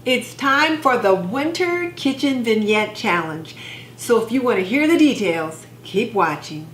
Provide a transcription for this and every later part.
It's time for the Winter Kitchen Vignette Challenge. So if you want to hear the details, keep watching.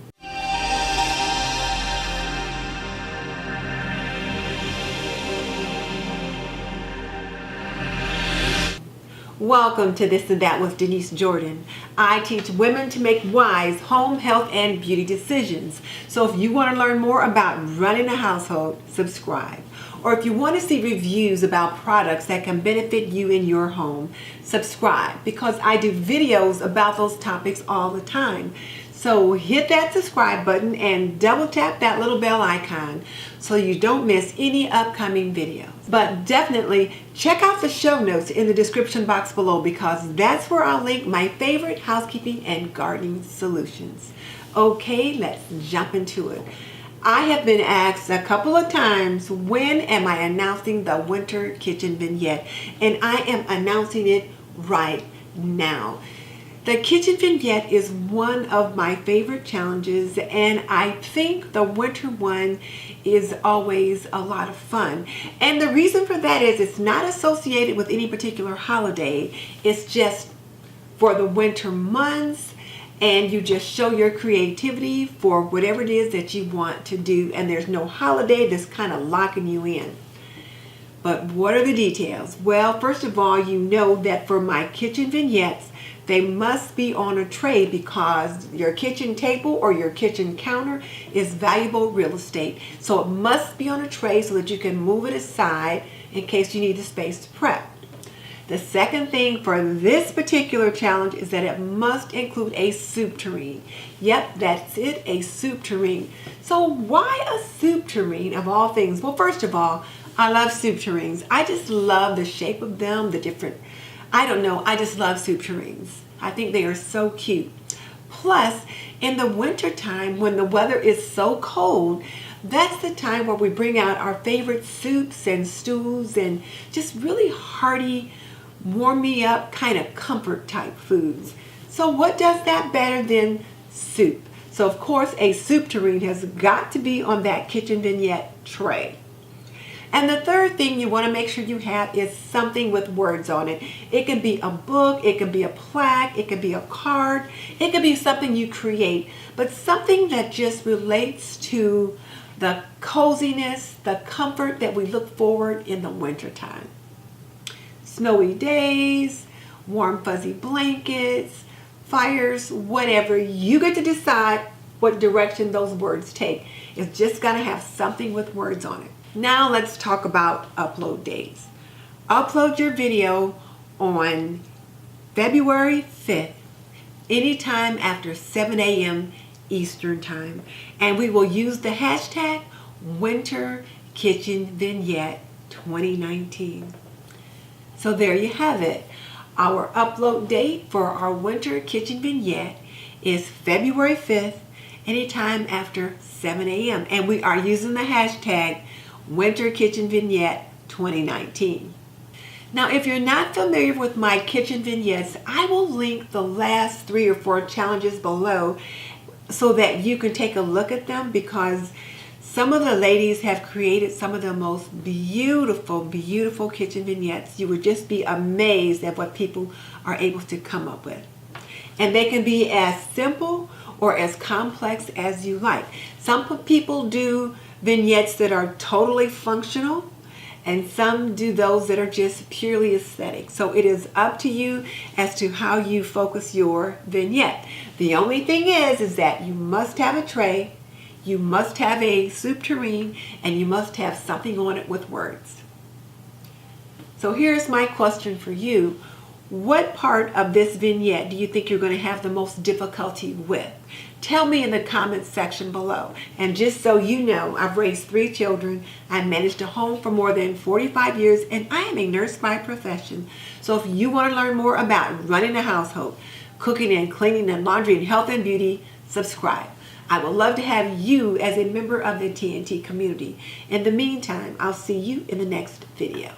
Welcome to This and That with Denise Jordan. I teach women to make wise home, health, and beauty decisions. So if you want to learn more about running a household, subscribe. Or if you want to see reviews about products that can benefit you in your home, subscribe, because I do videos about those topics all the time. So hit that subscribe button and double tap that little bell icon so you don't miss any upcoming videos. But definitely check out the show notes in the description box below, because that's where I'll link my favorite housekeeping and gardening solutions. Okay, let's jump into it. I have been asked a couple of times, when am I announcing the Winter Kitchen Vignette? And I am announcing it right now. The Kitchen Vignette is one of my favorite challenges, and I think the winter one is always a lot of fun. And the reason for that is it's not associated with any particular holiday. It's just for the winter months, and you just show your creativity for whatever it is that you want to do, and there's no holiday that's kind of locking you in. But what are the details? Well, first of all, you know that for my kitchen vignettes, they must be on a tray, because your kitchen table or your kitchen counter is valuable real estate. So it must be on a tray so that you can move it aside in case you need the space to prep. The second thing for this particular challenge is that it must include a soup tureen. Yep, that's it, a soup tureen. So why a soup tureen of all things? Well, first of all, I love soup tureens. I just love the shape of them, the different, I just love soup tureens. I think they are so cute. Plus, in the winter time when the weather is so cold, that's the time where we bring out our favorite soups and stews and just really hearty, warm me up kind of comfort type foods. So what does that better than soup? So of course a soup tureen has got to be on that kitchen vignette tray. And the third thing you want to make sure you have is something with words on it. It can be a book, it can be a plaque, it can be a card, it can be something you create, but something that just relates to the coziness, the comfort that we look forward in the wintertime. Snowy days, warm fuzzy blankets, fires, whatever. You get to decide what direction those words take. It's just got to have something with words on it. Now let's talk about upload dates. Upload your video on February 5th, anytime after 7 a.m. Eastern Time. And we will use the hashtag Winter Kitchen Vignette 2019. So there you have it. Our upload date for our Winter Kitchen Vignette is February 5th, anytime after 7 a.m. And we are using the hashtag Winter Kitchen Vignette 2019. Now, if you're not familiar with my kitchen vignettes, I will link the last 3 or 4 challenges below so that you can take a look at them, because some of the ladies have created some of the most beautiful, beautiful kitchen vignettes. You would just be amazed at what people are able to come up with. And they can be as simple or as complex as you like. Some people do vignettes that are totally functional, and some do those that are just purely aesthetic. So it is up to you as to how you focus your vignette. The only thing is that you must have a tray, you must have a soup tureen, and you must have something on it with words. So here's my question for you. What part of this vignette do you think you're going to have the most difficulty with? Tell me in the comments section below. And just so you know, I've raised 3 children. I managed a home for more than 45 years, and I am a nurse by profession. So if you want to learn more about running a household, cooking and cleaning and laundry and health and beauty, subscribe. I would love to have you as a member of the TNT community. In the meantime, I'll see you in the next video.